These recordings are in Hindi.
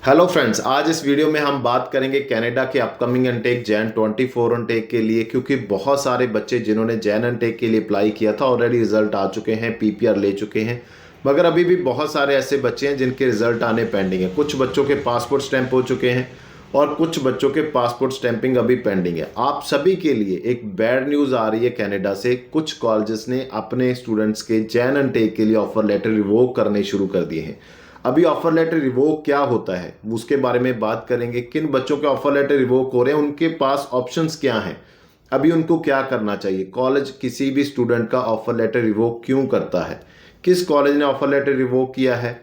हेलो फ्रेंड्स, आज इस वीडियो में हम बात करेंगे कनाडा के अपकमिंग इनटेक जैन 24 इनटेक के लिए, क्योंकि बहुत सारे बच्चे जिन्होंने जैन इनटेक के लिए अप्लाई किया था ऑलरेडी रिजल्ट आ चुके हैं, पीपीआर ले चुके हैं। मगर अभी भी बहुत सारे ऐसे बच्चे हैं जिनके रिजल्ट आने पेंडिंग है। कुछ बच्चों के पासपोर्ट स्टैंप हो चुके हैं और कुछ बच्चों के पासपोर्ट स्टैंपिंग अभी पेंडिंग है। आप सभी के लिए एक बैड न्यूज़ आ रही है कनाडा से। कुछ कॉलेजेस ने अपने स्टूडेंट्स के जैन इनटेक के लिए ऑफर लेटर रिवोक करने शुरू कर दिए हैं। अभी ऑफर लेटर रिवोक क्या होता है उसके बारे में बात करेंगे। किन बच्चों के ऑफर लेटर रिवोक हो रहे हैं, उनके पास ऑप्शंस क्या हैं, अभी उनको क्या करना चाहिए, कॉलेज किसी भी स्टूडेंट का ऑफर लेटर रिवोक क्यों करता है, किस कॉलेज ने ऑफर लेटर रिवोक किया है,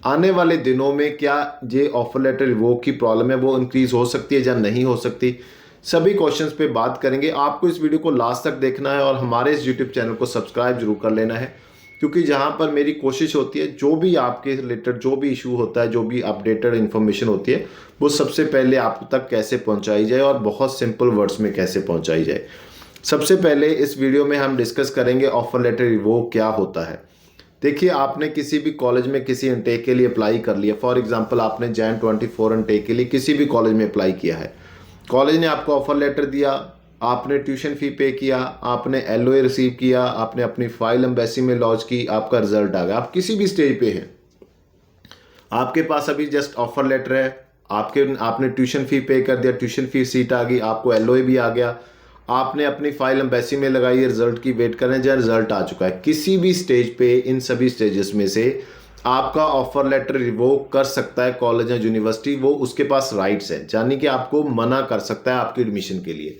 आने वाले दिनों में क्या ये ऑफर लेटर रिवोक की प्रॉब्लम है वो इंक्रीज हो सकती है या नहीं हो सकती। सभी क्वेश्चंस पे बात करेंगे। आपको इस वीडियो को लास्ट तक देखना है और हमारे इस यूट्यूब चैनल को सब्सक्राइब जरूर कर लेना है, क्योंकि जहां पर मेरी कोशिश होती है जो भी आपके रिलेटेड जो भी इशू होता है, जो भी अपडेटेड इन्फॉर्मेशन होती है, वो सबसे पहले आप तक कैसे पहुंचाई जाए और बहुत सिंपल वर्ड्स में कैसे पहुंचाई जाए। सबसे पहले इस वीडियो में हम डिस्कस करेंगे ऑफर लेटर रिवोक क्या होता है। देखिए, आपने किसी भी कॉलेज में किसी इनटेक के लिए अप्लाई कर लिया। फॉर एग्जांपल, आपने जैन 24 इनटेक के लिए किसी भी कॉलेज में अप्लाई किया है। कॉलेज ने आपको ऑफर लेटर दिया, आपने ट्यूशन फी पे किया, आपने एलओए रिसीव किया, आपने अपनी फाइल एम्बेसी में लॉन्च की, आपका रिजल्ट आ गया। आप किसी भी स्टेज पे हैं, आपके पास अभी जस्ट ऑफर लेटर है, आपने ट्यूशन फी पे कर दिया, ट्यूशन फी सीट आ गई, आपको एलओए भी आ गया, आपने अपनी फाइल एम्बेसी में लगाई है, रिजल्ट की वेट कर रहे हैं, जहाँ रिजल्ट आ चुका है। किसी भी स्टेज पे, इन सभी स्टेजेस में से आपका ऑफर लेटर रिवोक कर सकता है कॉलेज या यूनिवर्सिटी। वो उसके पास राइट्स है, यानी कि आपको मना कर सकता है आपकी एडमिशन के लिए।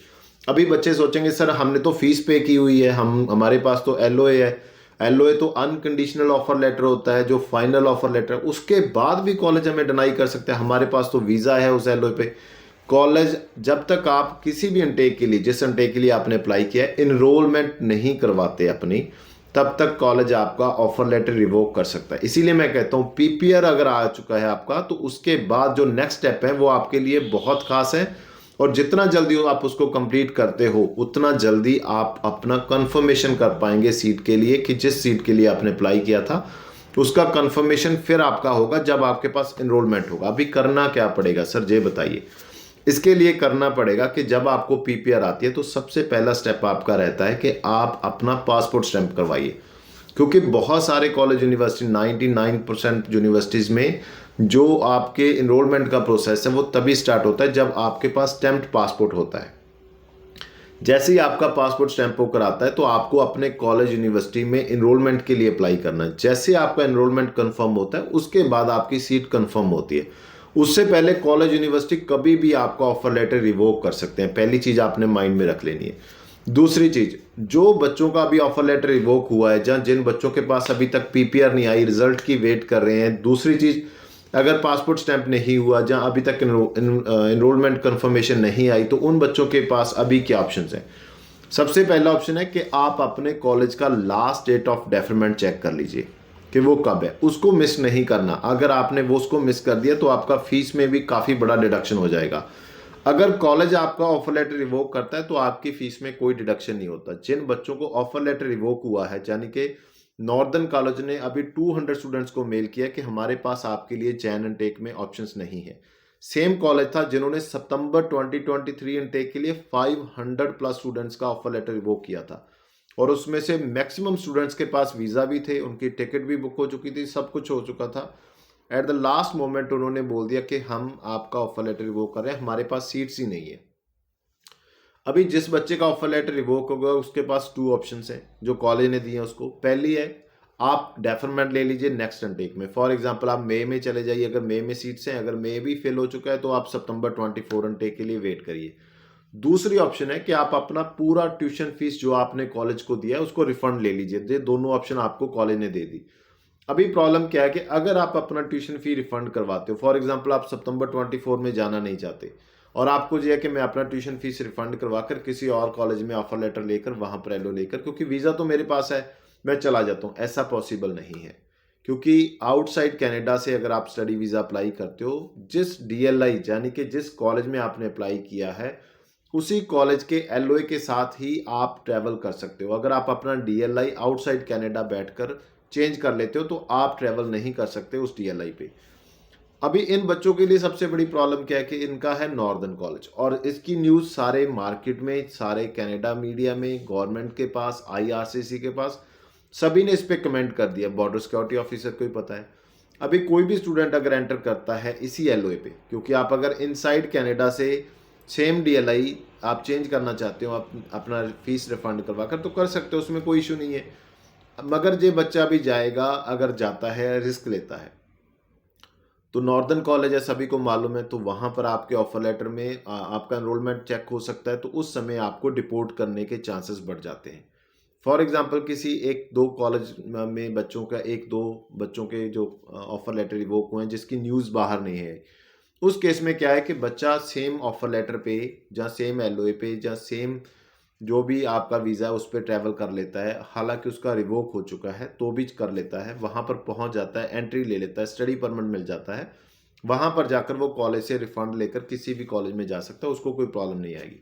अभी बच्चे सोचेंगे सर हमने तो फीस पे की हुई है, हमारे पास तो एलओए है। एलओए तो अनकंडीशनल ऑफर लेटर होता है, जो फाइनल ऑफर लेटर, उसके बाद भी कॉलेज हमें डिनाई कर सकते हैं। हमारे पास तो वीज़ा है उस एलओए पे। कॉलेज जब तक आप किसी भी इनटेक के लिए, जिस इनटेक के लिए आपने अप्लाई किया है, इनरोलमेंट नहीं करवाते अपनी, तब तक कॉलेज आपका ऑफर लेटर रिवोक कर सकता है। इसीलिए मैं कहता हूँ पीपीआर अगर आ चुका है आपका, तो उसके बाद जो नेक्स्ट स्टेप है वो आपके लिए बहुत खास है। और जितना जल्दी हो आप उसको कंप्लीट करते हो, उतना जल्दी आप अपना कंफर्मेशन कर पाएंगे सीट के लिए, कि जिस सीट के लिए आपने अप्लाई किया था उसका कंफर्मेशन फिर आपका होगा जब आपके पास एनरोलमेंट होगा। अभी करना क्या पड़ेगा सर, ये बताइए। इसके लिए करना पड़ेगा कि जब आपको पीपीआर आती है तो सबसे पहला स्टेप आपका रहता है कि आप अपना पासपोर्ट स्टैंप करवाइए। क्योंकि बहुत सारे कॉलेज यूनिवर्सिटी, 99% यूनिवर्सिटीज़ में जो आपके इनरोलमेंट का प्रोसेस है वो तभी स्टार्ट होता है जब आपके पास स्टैम्प्ड पासपोर्ट होता है। जैसे ही आपका पासपोर्ट स्टैंप होकर आता है तो आपको अपने कॉलेज यूनिवर्सिटी में इनरोलमेंट के लिए अप्लाई करना है। जैसे आपका इनरोलमेंट कंफर्म होता है उसके बाद आपकी सीट कंफर्म होती है। उससे पहले कॉलेज यूनिवर्सिटी कभी भी आपका ऑफर लेटर रिवोक कर सकते हैं। पहली चीज़ आपने माइंड में रख लेनी है। दूसरी चीज़, जो बच्चों का अभी ऑफर लेटर रिवोक हुआ है, जहाँ जिन बच्चों के पास अभी तक पीपीआर नहीं आई, रिजल्ट की वेट कर रहे हैं। दूसरी चीज़, अगर पासपोर्ट स्टैंप नहीं हुआ, जहाँ अभी तक इनरोलमेंट कंफर्मेशन नहीं आई, तो उन बच्चों के पास अभी क्या ऑप्शन है। सबसे पहला ऑप्शन है कि आप अपने कॉलेज का last date of deferment check कर लीजिए कि वो कब है, उसको मिस नहीं करना। अगर आपने वो उसको मिस कर दिया तो आपका फीस में भी काफ़ी बड़ा डिडक्शन हो जाएगा। अगर कॉलेज आपका ऑफर लेटर रिवोक करता है तो आपकी फीस में कोई डिडक्शन नहीं होता। जिन बच्चों को ऑफर लेटर रिवोक हुआ है, यानी कि नॉर्दर्न कॉलेज ने अभी 200 स्टूडेंट्स को मेल किया कि हमारे पास आपके लिए जैन इनटेक में ऑप्शंस नहीं है। सेम कॉलेज था जिन्होंने सितंबर 2023 इनटेक के लिए 500 प्लस स्टूडेंट्स का ऑफर लेटर रिवोक किया था, और उसमें से मैक्सिमम स्टूडेंट्स के पास वीज़ा भी थे, उनकी टिकट भी बुक हो चुकी थी, सब कुछ हो चुका था। एट द लास्ट मोमेंट उन्होंने बोल दिया कि हम आपका ऑफर लेटर रिवोक कर रहे हैं, हमारे पास सीट्स ही नहीं है। अभी जिस बच्चे का ऑफर लेटर रिवोक होगा उसके पास 2 ऑप्शंस हैं जो कॉलेज ने दिए हैं उसको। पहली है, आप डेफरमेंट ले लीजिए नेक्स्ट इनटेक में। फॉर एग्जांपल, आप मई में चले जाइए, अगर मई में सीट्स हैं, अगर मई भी फिल हो चुका है तो आप सितंबर 24 इनटेक के लिए वेट करिए। दूसरी ऑप्शन है कि आप अपना पूरा ट्यूशन फीस जो आपने कॉलेज को दिया है उसको रिफंड ले लीजिए। ये दोनों ऑप्शन आपको कॉलेज ने दे दी। अभी प्रॉब्लम क्या है कि अगर आप अपना ट्यूशन फी रिफंड करवाते हो, फॉर एग्जांपल आप सितंबर 24 में जाना नहीं चाहते और आपको ये है कि मैं अपना ट्यूशन फीस रिफंड करवाकर किसी और कॉलेज में ऑफर लेटर लेकर वहां पर एलो लेकर, क्योंकि वीज़ा तो मेरे पास है, मैं चला जाता हूँ, ऐसा पॉसिबल नहीं है। क्योंकि आउटसाइड कनाडा से अगर आप स्टडी वीज़ा अप्लाई करते हो, जिस डीएलआई यानी कि जिस कॉलेज में आपने अप्लाई किया है उसी कॉलेज के एलओए के साथ ही आप ट्रैवल कर सकते हो। अगर आप अपना डीएलआई आउटसाइड कनाडा बैठकर चेंज कर लेते हो तो आप ट्रैवल नहीं कर सकते उस डीएलआई पे। अभी इन बच्चों के लिए सबसे बड़ी प्रॉब्लम क्या है कि इनका है नॉर्दर्न कॉलेज, और इसकी न्यूज़ सारे मार्केट में, सारे कनाडा मीडिया में, गवर्नमेंट के पास, आईआरसीसी के पास, सभी ने इस पे कमेंट कर दिया। बॉर्डर सिक्योरिटी ऑफिसर को ही पता है। अभी कोई भी स्टूडेंट अगर एंटर करता है इसी एलओए पे, क्योंकि आप अगर इनसाइड कनाडा से सेम डीएलआई आप चेंज करना चाहते हो, आप अपना फीस रिफंड करवा कर तो कर सकते हो, उसमें कोई इशू नहीं है। मगर ये बच्चा भी जाएगा, अगर जाता है, रिस्क लेता है, तो नॉर्दर्न कॉलेज है, सभी को मालूम है, तो वहाँ पर आपके ऑफर लेटर में आपका एनरोलमेंट चेक हो सकता है, तो उस समय आपको डिपोर्ट करने के चांसेस बढ़ जाते हैं। फॉर एग्जांपल किसी एक दो कॉलेज में बच्चों का, एक दो बच्चों के जो ऑफर लेटर रिवोक हुए हैं जिसकी न्यूज़ बाहर नहीं है, उस केस में क्या है कि बच्चा सेम ऑफर लेटर पे, जहाँ सेम एलओए पे, जहाँ सेम जो भी आपका वीज़ा है उस पर ट्रैवल कर लेता है, हालांकि उसका रिवोक हो चुका है तो भी कर लेता है, वहाँ पर पहुँच जाता है, एंट्री ले लेता है, स्टडी परमिट मिल जाता है, वहाँ पर जाकर वो कॉलेज से रिफंड लेकर किसी भी कॉलेज में जा सकता है, उसको कोई प्रॉब्लम नहीं आएगी।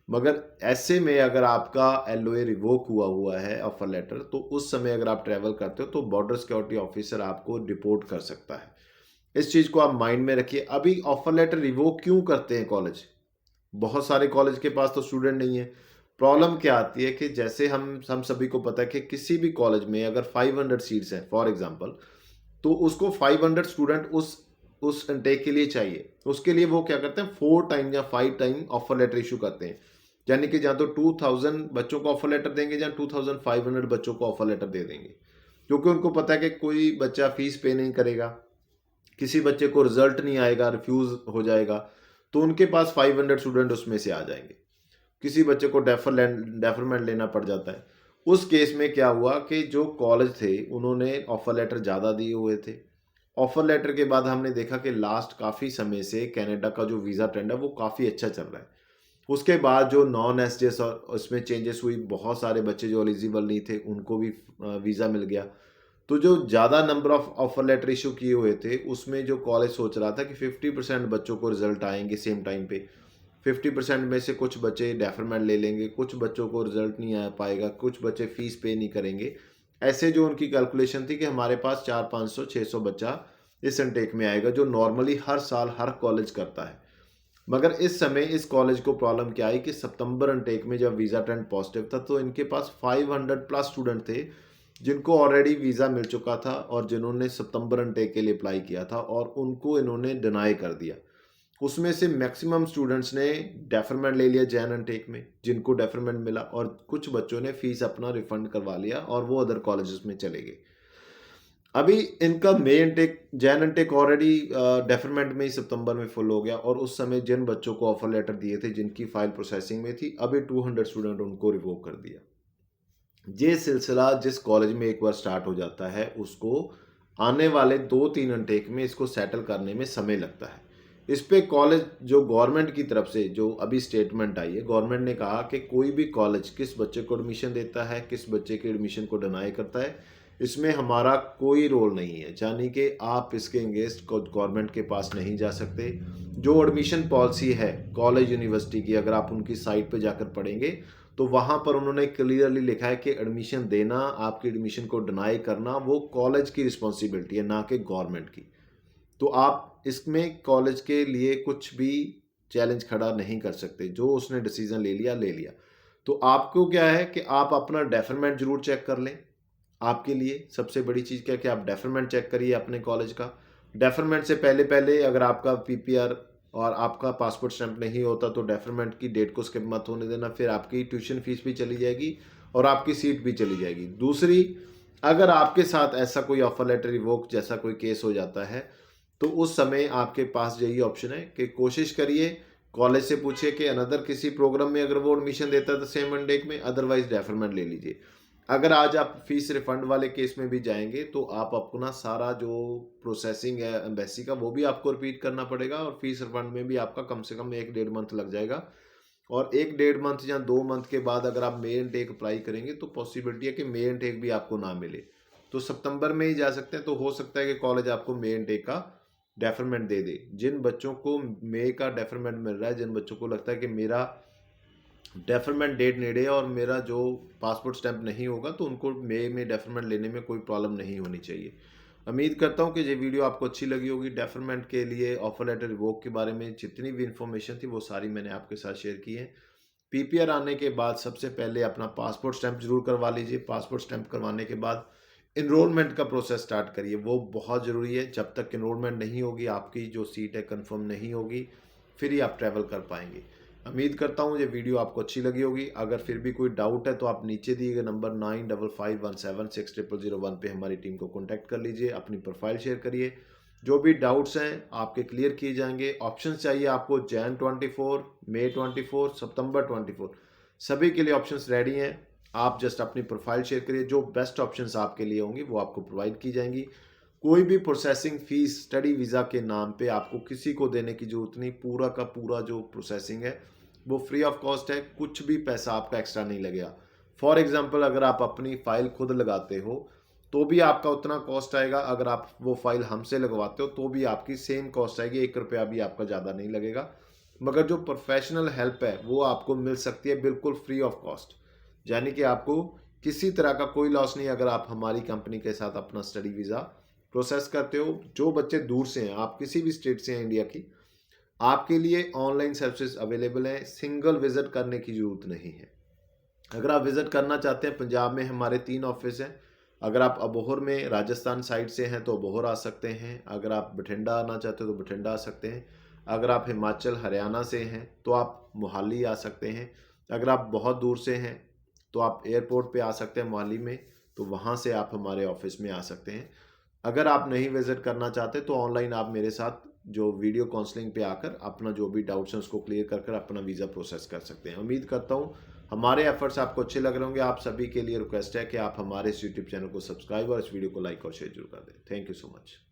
मगर ऐसे में अगर आपका एलओए रिवोक हुआ हुआ है ऑफर लेटर, तो उस समय अगर आप ट्रैवल करते हो तो बॉर्डर सिक्योरिटी ऑफिसर आपको डिपोर्ट कर सकता है। इस चीज़ को आप माइंड में रखिए। अभी ऑफर लेटर रिवोक क्यों करते हैं कॉलेज? बहुत सारे कॉलेज के पास तो स्टूडेंट नहीं है। प्रॉब्लम क्या आती है कि जैसे हम सभी को पता है कि किसी भी कॉलेज में अगर 500 सीट्स हैं फॉर एग्जांपल, तो उसको 500 स्टूडेंट उस इनटेक के लिए चाहिए। उसके लिए वो क्या करते हैं, 4 टाइम या 5 टाइम ऑफर लेटर इशू करते हैं। यानी कि जहाँ तो 2000 बच्चों को ऑफर लेटर देंगे, जहाँ 2500 बच्चों को ऑफर लेटर दे देंगे, क्योंकि उनको पता है कि कोई बच्चा फीस पे नहीं करेगा, किसी बच्चे को रिजल्ट नहीं आएगा, रिफ्यूज हो जाएगा, तो उनके पास 500 स्टूडेंट उसमें से आ जाएंगे। किसी बच्चे को डेफरमेंट लेना पड़ जाता है। उस केस में क्या हुआ कि जो कॉलेज थे उन्होंने ऑफर लेटर ज़्यादा दिए हुए थे। ऑफर लेटर के बाद हमने देखा कि लास्ट काफ़ी समय से कनाडा का जो वीज़ा ट्रेंड है वो काफ़ी अच्छा चल रहा है। उसके बाद जो नॉन एसडीएस और उसमें चेंजेस हुई, बहुत सारे बच्चे जो एलिजिबल नहीं थे उनको भी वीज़ा मिल गया। तो जो ज़्यादा number of offer letter issue किए हुए थे उसमें जो कॉलेज सोच रहा था कि 50% बच्चों को रिजल्ट आएंगे सेम टाइम पे, 50% में से कुछ बच्चे डेफरमेंट ले लेंगे, कुछ बच्चों को रिजल्ट नहीं आ पाएगा, कुछ बच्चे फीस पे नहीं करेंगे। ऐसे जो उनकी कैलकुलेशन थी कि हमारे पास 400-500-600 बच्चा इस इनटेक में आएगा, जो नॉर्मली हर साल हर कॉलेज करता है। मगर इस समय इस कॉलेज को प्रॉब्लम क्या आई कि सितंबर इनटेक में जब वीज़ा ट्रेंड पॉजिटिव था तो इनके पास 500 प्लस स्टूडेंट थे जिनको ऑलरेडी वीज़ा मिल चुका था और जिन्होंने सितंबर इनटेक के लिए अप्लाई किया था, और उनको इन्होंने डिनाई कर दिया। उसमें से मैक्सिमम स्टूडेंट्स ने डेफरमेंट ले लिया जैन इनटेक में, जिनको डेफरमेंट मिला, और कुछ बच्चों ने फीस अपना रिफंड करवा लिया और वो अदर कॉलेजेस में चले गए। अभी इनका मे intake, Jain intake already deferment में ही सितंबर में फुल हो गया, और उस समय जिन बच्चों को ऑफर लेटर दिए थे जिनकी फाइल प्रोसेसिंग में थी, अभी 200 स्टूडेंट उनको रिवोक कर दिया। ये सिलसिला जिस कॉलेज में एक बार स्टार्ट हो जाता है उसको आने वाले 2-3 इनटेक में इसको सेटल करने में समय लगता है। इस पे कॉलेज जो गवर्नमेंट की तरफ से जो अभी स्टेटमेंट आई है, गवर्नमेंट ने कहा कि कोई भी कॉलेज किस बच्चे को एडमिशन देता है, किस बच्चे के एडमिशन को डिनाई करता है, इसमें हमारा कोई रोल नहीं है। यानी कि आप इसके अगेंस्ट गवर्नमेंट के पास नहीं जा सकते। जो एडमिशन पॉलिसी है कॉलेज यूनिवर्सिटी की, अगर आप उनकी साइट पे जाकर पढ़ेंगे तो वहाँ पर उन्होंने क्लियरली लिखा है कि एडमिशन देना, आपकी एडमिशन को डिनाई करना वो कॉलेज की रिस्पॉन्सिबिलिटी है, ना कि गवर्नमेंट की। तो आप इसमें कॉलेज के लिए कुछ भी चैलेंज खड़ा नहीं कर सकते। जो उसने डिसीजन ले लिया ले लिया। तो आपको क्या है कि आप अपना डेफरमेंट जरूर चेक कर लें। आपके लिए सबसे बड़ी चीज़ क्या है कि आप डेफरमेंट चेक करिए अपने कॉलेज का। डेफरमेंट से पहले पहले अगर आपका पीपीआर और आपका पासपोर्ट स्टैंप नहीं होता तो डेफरमेंट की डेट को स्किप मत होने देना, फिर आपकी ट्यूशन फीस भी चली जाएगी और आपकी सीट भी चली जाएगी। दूसरी, अगर आपके साथ ऐसा कोई ऑफर लेटर रिवोक जैसा कोई केस हो जाता है तो उस समय आपके पास यही ऑप्शन है कि कोशिश करिए, कॉलेज से पूछिए कि अनदर किसी प्रोग्राम में अगर वो एडमिशन देता है तो सेम इनटेक में, अदरवाइज डेफरमेंट ले लीजिए। अगर आज आप फीस रिफंड वाले केस में भी जाएंगे तो आप अपना सारा जो प्रोसेसिंग है एम्बेसी का वो भी आपको रिपीट करना पड़ेगा, और फीस रिफंड में भी आपका कम से कम 1-1.5 मंथ लग जाएगा। और 1-1.5 मंथ या 2 मंथ के बाद अगर आप मे इनटेक अप्लाई करेंगे तो पॉसिबिलिटी है कि मे इनटेक भी आपको ना मिले। तो सितंबर में ही जा सकते हैं, तो हो सकता है कि कॉलेज आपको मे इनटेक का डेफरमेंट दे दे। जिन बच्चों को मे का डेफरमेंट मिल रहा है, जिन बच्चों को लगता है कि मेरा डेफरमेंट डेट नेड़े है और मेरा जो पासपोर्ट स्टैंप नहीं होगा, तो उनको मे में डेफरमेंट लेने में कोई प्रॉब्लम नहीं होनी चाहिए। उम्मीद करता हूँ कि ये वीडियो आपको अच्छी लगी होगी। डेफरमेंट के लिए ऑफर लेटर रिवोक के बारे में जितनी भी इन्फॉर्मेशन थी वो सारी मैंने आपके साथ शेयर की है। पीपीआर आने के बाद सबसे पहले अपना पासपोर्ट स्टैंप जरूर करवा लीजिए। पासपोर्ट स्टैंप करवाने के बाद इनरोलमेंट का प्रोसेस स्टार्ट करिए, वो बहुत ज़रूरी है। जब तक इनरोलमेंट नहीं होगी, आपकी जो सीट है कंफर्म नहीं होगी, फिर ही आप ट्रैवल कर पाएंगे। उम्मीद करता हूँ ये वीडियो आपको अच्छी लगी होगी। अगर फिर भी कोई डाउट है तो आप नीचे दिए गए नंबर 9551760001 पे हमारी टीम को कॉन्टैक्ट कर लीजिए, अपनी प्रोफाइल शेयर करिए। जो भी डाउट्स हैं आपके क्लियर किए जाएंगे। ऑप्शंस चाहिए आपको जैन 24, मई 24, सितंबर 24, सभी के लिए ऑप्शंस रेडी हैं। आप जस्ट अपनी प्रोफाइल शेयर करिए, जो बेस्ट ऑप्शंस आपके लिए होंगी वो आपको प्रोवाइड की जाएंगी। कोई भी प्रोसेसिंग फीस स्टडी वीज़ा के नाम पे आपको किसी को देने की ज़रूरत नहीं। पूरा का पूरा जो प्रोसेसिंग है वो फ्री ऑफ कॉस्ट है, कुछ भी पैसा आपका एक्स्ट्रा नहीं लगेगा। फॉर एग्जांपल अगर आप अपनी फ़ाइल खुद लगाते हो तो भी आपका उतना कॉस्ट आएगा, अगर आप वो फाइल हमसे लगवाते हो तो भी आपकी सेम कॉस्ट आएगी, 1 रुपया भी आपका ज़्यादा नहीं लगेगा। मगर जो प्रोफेशनल हेल्प है वो आपको मिल सकती है बिल्कुल फ्री ऑफ कॉस्ट, यानी कि आपको किसी तरह का कोई लॉस नहीं अगर आप हमारी कंपनी के साथ अपना स्टडी वीज़ा प्रोसेस करते हो। जो बच्चे दूर से हैं, आप किसी भी स्टेट से हैं इंडिया की, आपके लिए ऑनलाइन सर्विसेज अवेलेबल हैं, सिंगल विजिट करने की ज़रूरत नहीं है। अगर आप विज़िट करना चाहते हैं, पंजाब में हमारे 3 ऑफिस हैं। अगर आप अबोहर में राजस्थान साइड से हैं तो अबोहर आ सकते हैं। अगर आप बठिंडा आना चाहते हो तो बठिंडा आ सकते हैं। अगर आप हिमाचल हरियाणा से हैं तो आप मोहाली आ सकते हैं। अगर आप बहुत दूर से हैं तो आप एयरपोर्ट पे आ सकते हैं मोहाली में, तो वहाँ से आप हमारे ऑफिस में आ सकते हैं। अगर आप नहीं विज़िट करना चाहते तो ऑनलाइन आप मेरे साथ जो वीडियो काउंसलिंग पे आकर अपना जो भी डाउट्स हैं उसको क्लियर कर अपना वीज़ा प्रोसेस कर सकते हैं। उम्मीद करता हूँ हमारे एफर्ट्स आपको अच्छे लग रहे होंगे। आप सभी के लिए रिक्वेस्ट है कि आप हमारे इस यूट्यूब चैनल को सब्सक्राइब और इस वीडियो को लाइक और शेयर जरूर कर दें। Thank you so much.